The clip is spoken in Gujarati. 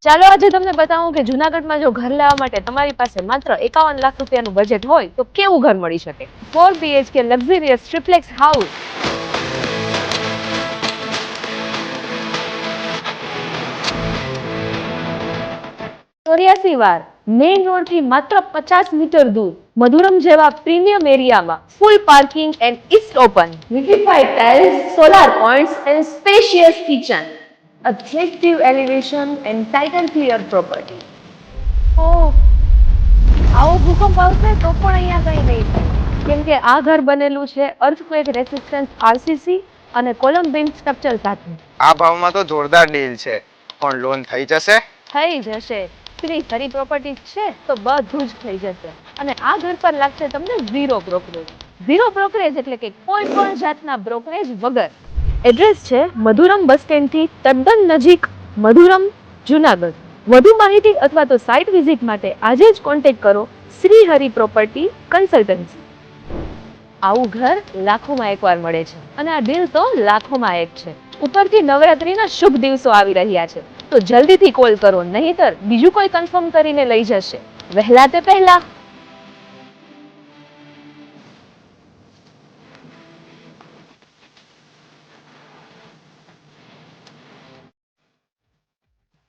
ચાલો આજે તમને બતાવું કે જૂનાગઢમાં જો ઘર લેવા માટે તમારી પાસે માત્ર 51 લાખ રૂપિયાનું બજેટ હોય તો કેવું ઘર મળી શકે। 4 BHK લક્ઝરિયસ ટ્રિપ્લેક્સ હાઉસ। 84 વાર મેઇન રોડ થી માત્ર 50 મીટર દૂર મધુરમ જેવા પ્રીમિયમ એરિયામાં full parking and east open vitrified tiles solar points and spacious kitchen attractive elevation and title clear property। આવો ભૂકંપ આવશે તો પણ અહીંયા કંઈ નહીં થાય કેમ કે આ ઘર બનેલું છે અર્થક્વેક રેસિસ્ટન્સ આરસીસી અને કોલમ બીમ સ્ટ્રક્ચર સાથે। આ ભાવમાં તો જોરદાર ડીલ છે, પણ લોન થઈ જશે? થઈ જશે। શ્રી હરિ પ્રોપર્ટી છે તો બધું જ થઈ જશે અને આ ઘર પર લાગશે તમને ઝીરો બ્રોકરેજ। ઝીરો બ્રોકરેજ એટલે કે કોઈ પણ જાતના બ્રોકરેજ વગર। એડ્રેસ છે મધુરમ બસ સ્ટેન્ડ થી તદ્દન નજીક, મધુરમ, જુનાગઢ। વધુ માહિતી અથવા તો સાઇટ વિઝિટ માટે આજે જ કોન્ટેક્ટ કરો શ્રી હરિ પ્રોપર્ટી કન્સલ્ટન્સી। આવું ઘર લાખોમાં એકવાર મળે છે અને આ ડીલ તો લાખોમાં એક છે। ઉપરથી નવરાત્રીના શુભ દિવસો આવી રહ્યા છે તો જલ્દીથી કોલ કરો, નહીતર બીજું કોઈ કન્ફર્મ કરીને લઈ જશે વહેલા તે પહેલા।